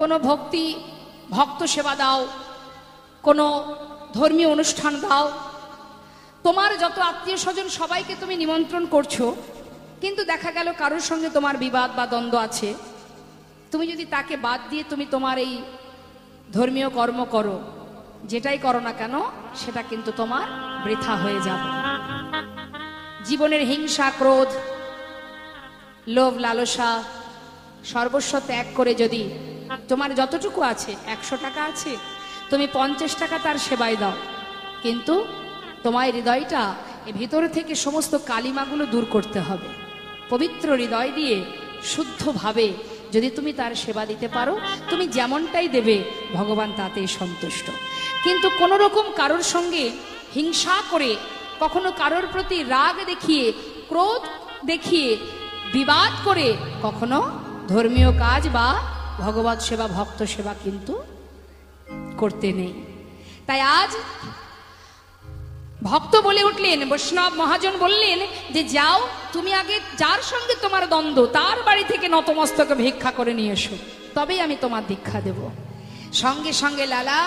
কোনো ভক্ত সেবা দাও, কোনো ধর্মীয় অনুষ্ঠান দাও, তোমার যত আত্মীয় স্বজন সবাইকে তুমি নিমন্ত্রণ করছো, কিন্তু দেখা গেল কারোর সঙ্গে তোমার বিবাদ বা দ্বন্দ্ব আছে। তুমি যদি তাকে বাদ দিয়ে তুমি তোমার এই ধর্মীয় কর্ম করো, যেটাই করো না কেন সেটা কিন্তু তোমার বৃথা হয়ে যাবে। জীবনের হিংসা, ক্রোধ, লোভ, লালসা সর্বস্ব ত্যাগ করে যদি তোমার যতটুকু আছে, 100 টাকা আছে, তুমি 50 টাকা তার সেবায় দাও, কিন্তু তোমার হৃদয়টা ভিতর থেকে সমস্ত কালিমাগুলো দূর করতে হবে। পবিত্র হৃদয় দিয়ে শুদ্ধভাবে যদি তুমি তার সেবা দিতে পারো, তুমি যেমনটাই দেবে ভগবান তাতেই সন্তুষ্ট। কিন্তু কোনো রকম কারোর সঙ্গে হিংসা করে, কখনো কারোর প্রতি রাগ দেখিয়ে, ক্রোধ দেখিয়ে, বিবাদ করে কখনো ধর্মীয় কাজ বা ভগবত সেবা, ভক্ত সেবা কিন্তু করতে নেই। তাই আজ ভক্ত বলে উঠলেন, বৈষ্ণব মহাজন বললেন যে যাও, তুমি আগে যার সঙ্গে তোমার দ্বন্দ্ব তার বাড়ি থেকে নতমস্তকে ভিক্ষা করে নিয়ে এসো, তবেই আমি তোমার দীক্ষা দেব। সঙ্গে সঙ্গে লালা,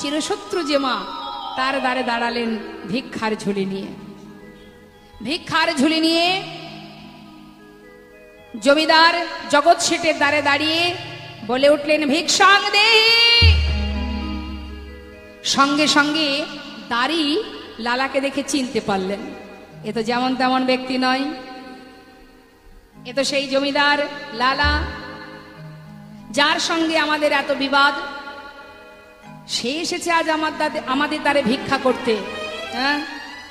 চিরশত্রু যে মা, তার দ্বারে দাঁড়ালেন ভিক্ষার ঝুলি নিয়ে। ভিক্ষার ঝুলি নিয়ে জমিদার জগৎ শেঠের দ্বারে দাঁড়িয়ে বলে উঠলেন, ভিক্ষাং দেহি। সঙ্গে সঙ্গে দাঁড়ি লালাকে দেখে চিনতে পারলেন, এ তো যেমন তেমন ব্যক্তি নয়, এ তো সেই জমিদার লালা যার সঙ্গে আমাদের এত বিবাদ। সে এসেছে আজ আমাদের দ্বারে ভিক্ষা করতে। হ্যাঁ,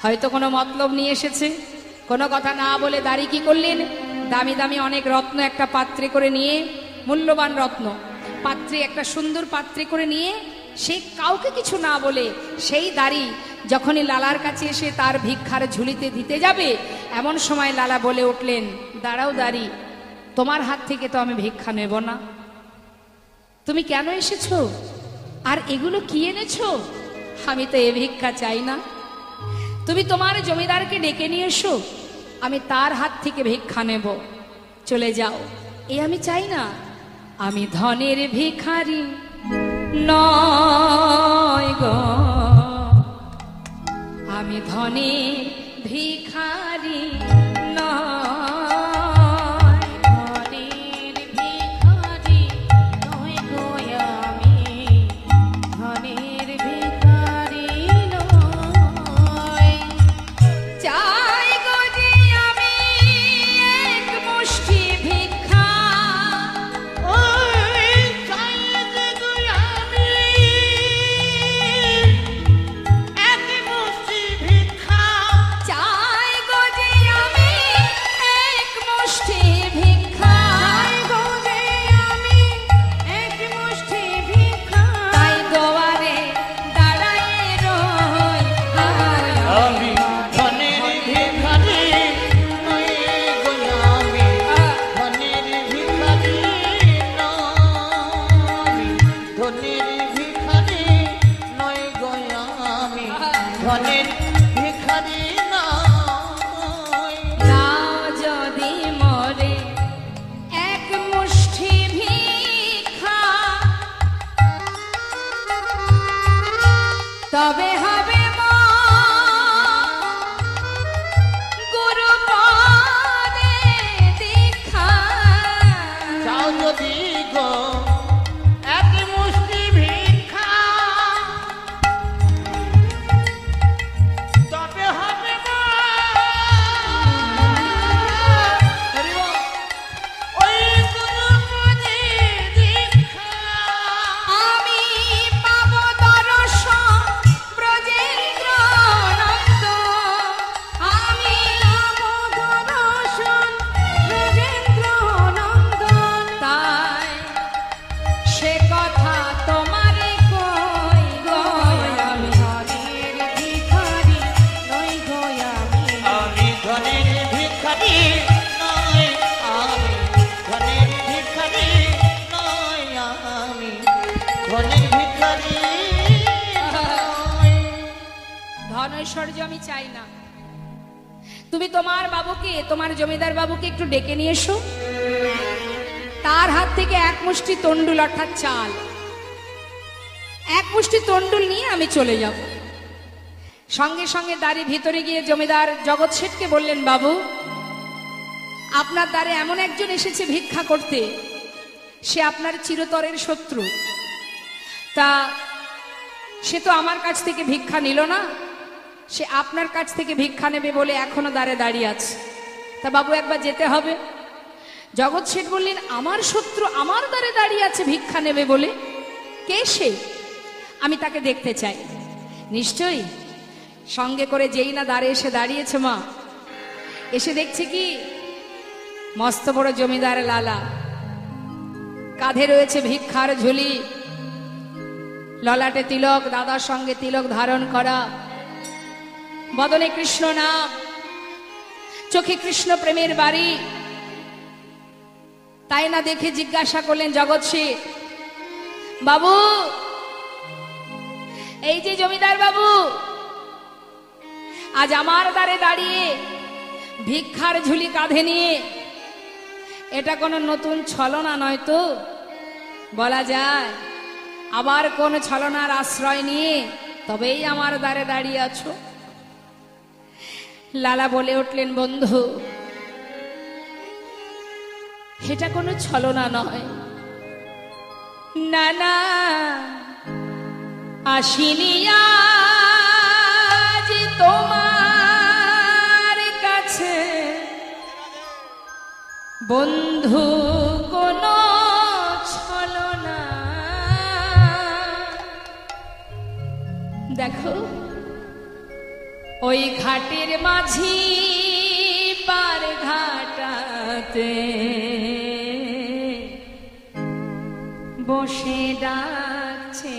হয়তো কোনো মতলব নিয়ে এসেছে। কোনো কথা না বলে দাঁড়ি কি করলেন, দামি দামি অনেক রত্ন একটা পাত্রে করে নিয়ে, মূল্যবান রত্ন পাত্রে, একটা সুন্দর পাত্রে করে নিয়ে, সে কাউকে কিছু না বলে সেই দাড়ি যখনই লালার কাছে এসে তার ভিক্ষার ঝুলিতে দিতে যাবে, এমন সময় লালা বলে উঠলেন, দাঁড়াও দাড়ি, তোমার হাত থেকে তো আমি ভিক্ষা নেব না। তুমি কেন এসেছো, আর এগুলো কি এনেছো? আমি তো এ ভিক্ষা চাই না। তুমি তোমার জমিদারকে ডেকে নিয়ে এসো, আমি তার হাত থেকে ভিক্ষা নেব, চলে যাও। এ আমি চাই না। আমি ধনের ভিখারি নয় গো, আমি ধনের ভিখারি নয়, ধনের ভিখারি নয় গো, আমি ধনের ভিখারি নয়। চাই গো যে আমি এক মুষ্টি ভিক্ষা, চাই গো আমি এক মুষ্টি ভিক্ষা, চাই গো যে আমি এক মুষ্টি ভিক্ষা, চাই গো যে আমি এক মুষ্টি ভিক্ষা, তাই দুয়ারে দাঁড়ায়ে রই, আমি ধনের ভিখারি নই গো, আমি ধনের ভিখারি নই, ধনের ভিখারি নই গো, আমি ধনের ভিখারি নই। দাও যদি মরে এক মুষ্টি ভিক্ষা, তবে হবে গুরু পদে দীক্ষা। চাও যদি গো এক মুষ্টি ভিক্ষা, তবে হবে মা ওই গুরু পদে দীক্ষা। আমি পাব দর্শন ব্রজেন্দ্র নন্দ, আমি পাব দর্শন ব্রজেন্দ্র নন্দন, তাই সে কথা তোমারে কই গো, আমি ধনের ভিখারি নই গো, আমি ধনের ভিখারি নই, আমি ধনের ভিখারি নই, আমি ধনের ভিখারি নই। ধন ঐশ্বর্য আমি চাই না। তুমি তোমার বাবুকে, তোমার জমিদার বাবুকে একটু ডেকে নিয়ে এসো, তার হাত থেকে এক মুষ্টি তন্ডুল অর্থাৎ চাল, এক মুষ্টি তন্ডুল নিয়ে আমি চলে যাব। সঙ্গে সঙ্গে দ্বারে ভিতরে গিয়ে জমিদার জগৎ শেঠকে বললেন, বাবু আপনার দ্বারে এমন একজন এসেছে ভিক্ষা করতে, সে আপনার চিরতরের শত্রু। তা সে তো আমার কাছ থেকে ভিক্ষা নিল না, সে আপনার কাছ থেকে ভিক্ষা নেবে বলে এখনো দ্বারে দাঁড়িয়ে আছে। তা বাবু একবার যেতে হবে। জগৎ শেঠ বললেন, আমার শত্রু আমার দ্বারে দাঁড়িয়ে আছে ভিক্ষা নেবে বলে? কে সে? আমি তাকে দেখতে চাই। নিশ্চয়ই। সঙ্গে করে যেই না দ্বারে এসে দাঁড়িয়েছে মা, এসে দেখছে কি মস্ত বড় জমিদার লালা, কাঁধে রয়েছে ভিক্ষার ঝুলি, ললাটে তিলক, দাদার সঙ্গে তিলক ধারণ করা, বদনে কৃষ্ণ নাম, চোখে কৃষ্ণ প্রেমের বাড়ি। তাই না দেখে জিজ্ঞাসা করলেন জগৎ শেঠ, বাবু এই যে জমিদার বাবু আজ আমার দ্বারে দাঁড়িয়ে ভিক্ষার ঝুলি কাঁধে নিয়ে, এটা কোনো নতুন ছলনা নয় তো? বলা যায় আবার কোন ছলনার আশ্রয় নিয়ে তবেই আমার দ্বারে দাঁড়িয়ে আছো? লালা বলে উঠলেন, বন্ধু এটা কোনো ছলনা নয়। না না, আসিনি আজ তোমার কাছে বন্ধু কোন ছলনা। দেখো ওই ঘাটের মাঝি পার ঘাটাতে বসে ডাকছে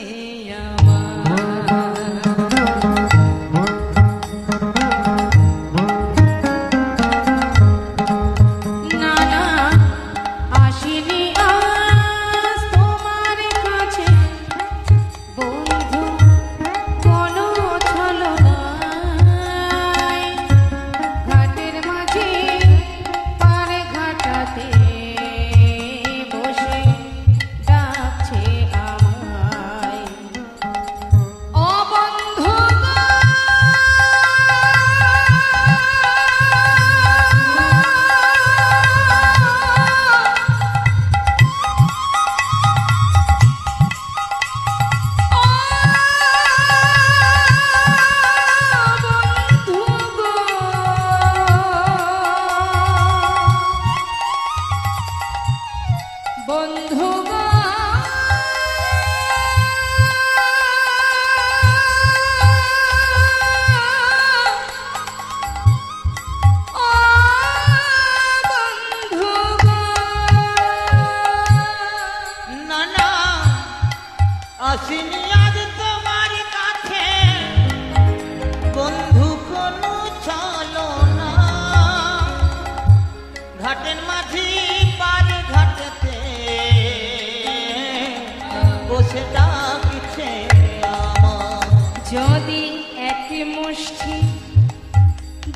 যদি এক মুষ্টি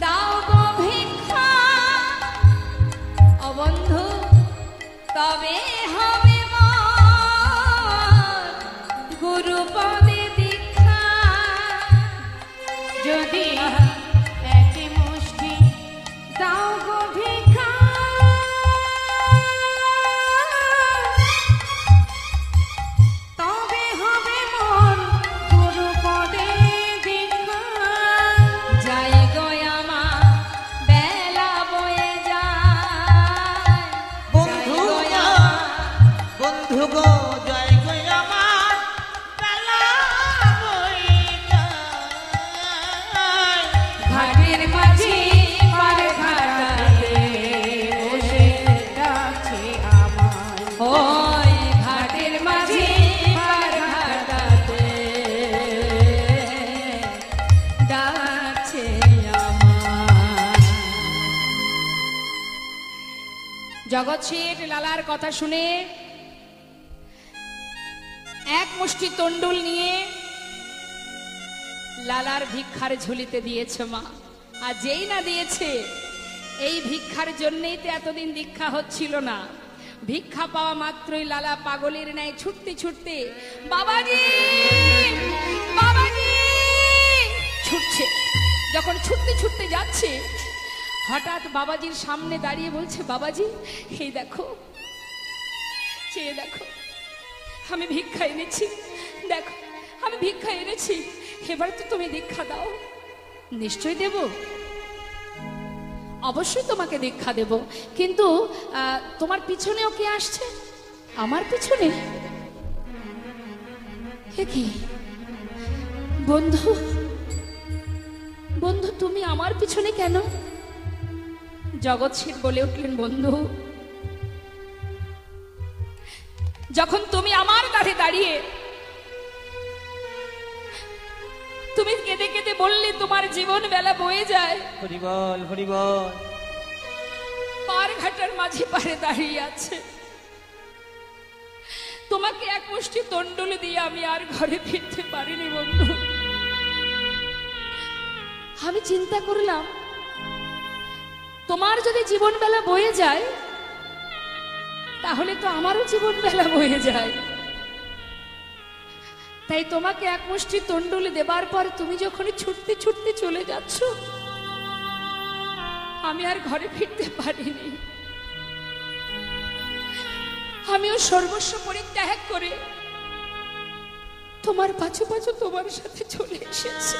দাও গো ভিক্ষা, ও বন্ধু তবে হবে মোর গুরুপদে দীক্ষা। যদি এক মুষ্টি দাও গো ভিক্ষা, তবে হবে মোর গুরুপদে দীক্ষা। যাই গো আমার বেলা বয়ে যায়, বন্ধু বন্ধু গো জয় গো আমার বেলা বয়ে যায়। ঘাটের মাঝি পার ঘাটাতে বসে ডাকছে আমায়, ওই ঘাটের মাঝি পার ঘাটাতে ডাকছে আমায়। জগৎ শেঠ লালার কথা শুনে এক মুষ্টি তন্ডুল নিয়ে লালার ভিক্ষার ঝুলিতে দিয়েছে মা। আর যেই না দিয়েছে, এই ভিক্ষার জন্যই তো এতদিন দীক্ষা হচ্ছিল না। ভিক্ষা পাওয়া মাত্রই লালা পাগলের ন্যায় ছুটতে ছুটতে বাবাজি বাবাজি ছুটছে। যখন ছুটতে ছুটতে যাচ্ছে, হঠাৎ বাবাজির সামনে দাঁড়িয়ে বলছে, বাবাজি এই দেখো, চেয়ে দেখো, আমি ভিক্ষা এনেছি, দেখো আমি ভিক্ষা এনেছি, এবার তো তুমি দীক্ষা দাও। নিশ্চয় দেব, অবশ্যই তোমাকে দীক্ষা দেব, কিন্তু তোমার পিছনেও কে আসছে? আমার পিছনে? কি বন্ধু, বন্ধু তুমি আমার পিছনে কেন? জগৎ শেঠ বলে উঠলেন, বন্ধু যখন তুমি আমার কাছে দাঁড়িয়ে তুমি কেঁদে কেঁদে বললে তোমার জীবন বেলা বয়ে যায়, হরি বল হরি বল, পার ঘাটার মাঝে পারে দাঁড়িয়ে আছে, তোমাকে এক মুষ্টি তন্ডুল দিয়ে আমি আর ঘরে ফিরতে পারিনি বন্ধু। আমি চিন্তা করলাম, তোমার যদি জীবন বেলা বয়ে যায় তাহলে তো আমারও জীবন বেলা বয়ে যায়। তাই তোমাকে এক মুষ্টি তন্ডুল দেবার পর তুমি যখন ছুটতে ছুটতে চলে যাচ্ছ, আমি আর ঘরে ফিরতে পারিনি। আমিও সর্বস্ব পরিত্যাগ করে তোমার পাছু পাছু তোমার সাথে চলে এসেছি।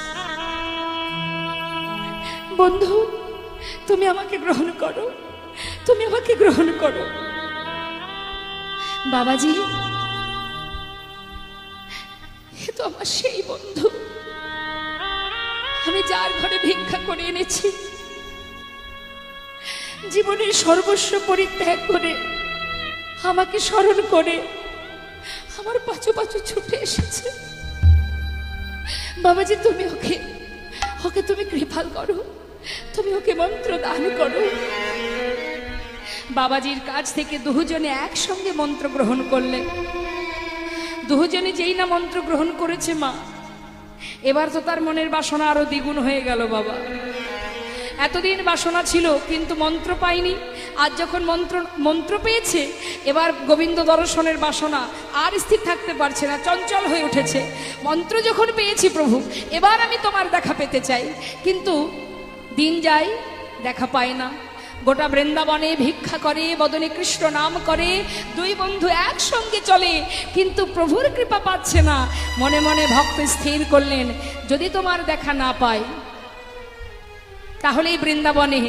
বন্ধু তুমি আমাকে গ্রহণ করো, তুমি আমাকে গ্রহণ করো। বাবাজি এ তো আমার সেই বন্ধু, আমি যার ঘরে ভিক্ষা করে এনেছি, জীবনের সর্বস্ব পরিত্যাগ করে আমাকে স্মরণ করে আমার পাছু পাছু ছুটে এসেছে। বাবাজি তুমি ওকে ওকে তুমি কৃপাল করো, তুমি ওকে মন্ত্র দান করো। বাবাজির কাছ থেকে দুজনে একসঙ্গে মন্ত্র গ্রহণ করলেন। দুজনে যেই না মন্ত্র গ্রহণ করেছে মা, এবার তো তার মনের বাসনা আরো দ্বিগুণ হয়ে গেল। বাবা এতদিন বাসনা ছিল কিন্তু মন্ত্র পাইনি, আজ যখন মন্ত্র পেয়েছে, এবার গোবিন্দ দর্শনের বাসনা আর স্থির থাকতে পারছে না, চঞ্চল হয়ে উঠেছে। মন্ত্র যখন পেয়েছি প্রভু, এবার আমি তোমার দেখা পেতে চাই, কিন্তু দিন যায় দেখা পায় না। গোটা বৃন্দাবনে ভিক্ষা করে, বদনে কৃষ্ণ নাম করে, দুই বন্ধু একসঙ্গে চলে, কিন্তু প্রভুর কৃপা পাচ্ছে না। মনে মনে ভক্ত স্থির করলেন, যদি তোমার দেখা না পাই তাহলে এই বৃন্দাবনে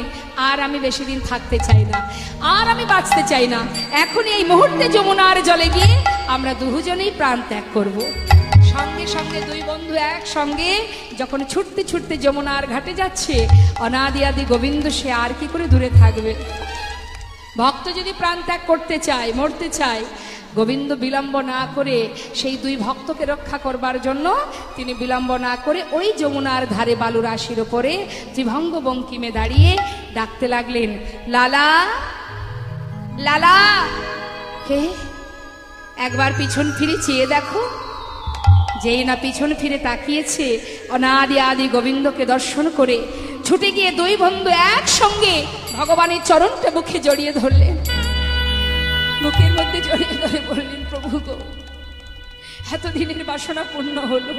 আর আমি বেশি দিন থাকতে চাই না, আর আমি বাঁচতে চাই না। এখনই এই মুহূর্তে যমুনার জলে গিয়ে আমরা দুজনেই প্রাণ ত্যাগ করব। সঙ্গে সঙ্গে দুই বন্ধু একসঙ্গে যখন ছুটতে ছুটতে যমুনার ঘাটে যাচ্ছে, অনাদি আদি গোবিন্দ সে আর কি করে দূরে থাকবে। ভক্ত যদি প্রাণ ত্যাগ করতে চায়, মরতে চায়, গোবিন্দ বিলম্ব না করে সেই দুই ভক্তকে রক্ষা করবার জন্য তিনি বিলম্ব না করে ওই যমুনার ধারে বালু রাশির ওপরে ত্রিভঙ্গ বঙ্কিমে দাঁড়িয়ে ডাকতে লাগলেন, লালা লালা। কে? একবার পিছন ফিরে চেয়ে দেখো। যেই না পিছন ফিরে তাকিয়েছে, অনাদি আদি গোবিন্দকে দর্শন করে ছুটে গিয়ে দুই বন্ধু একসঙ্গে ভগবানের চরণটা মুখে জড়িয়ে ধরলেন, বুকের মধ্যে জড়িয়ে ধরে বললেন, প্রভু গো এতদিনের বাসনা পূর্ণ হলো,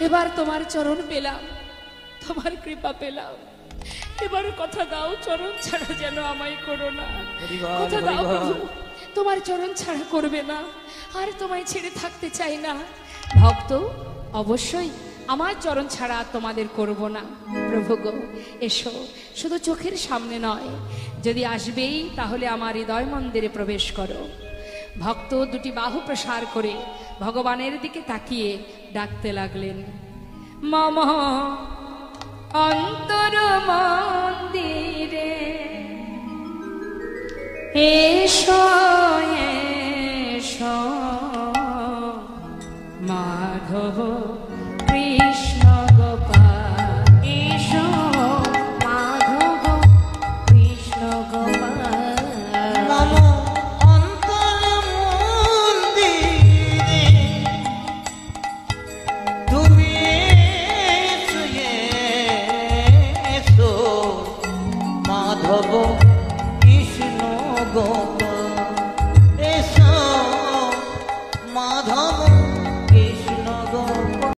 এবার তোমার চরণ পেলাম, তোমার কৃপা পেলাম, এবার কথা দাও চরণ ছাড়া যেন আমায় করো না। কথা দাও প্রভু, তোমার চরণ ছাড়া করবে না, আর তোমায় ছেড়ে থাকতে চাই না। ভক্ত অবশ্যই আমার চরণ ছাড়া তোমাদের করব না। প্রভু গো এসো, শুধু চোখের সামনে নয়, যদি আসবেই তাহলে আমার হৃদয় মন্দিরে প্রবেশ করো। ভক্ত দুটি বাহু প্রসার করে ভগবানের দিকে তাকিয়ে ডাকতে লাগলেন, মম অন্তর মন্দিরে এসো এসো মাধব কৃষ্ণ গোপাল, এসো মাধব কৃষ্ণ গোপাল। মম অন্তর মন্দিরে তুমি এসো মাধব কৃষ্ণ গোপাল। মাধব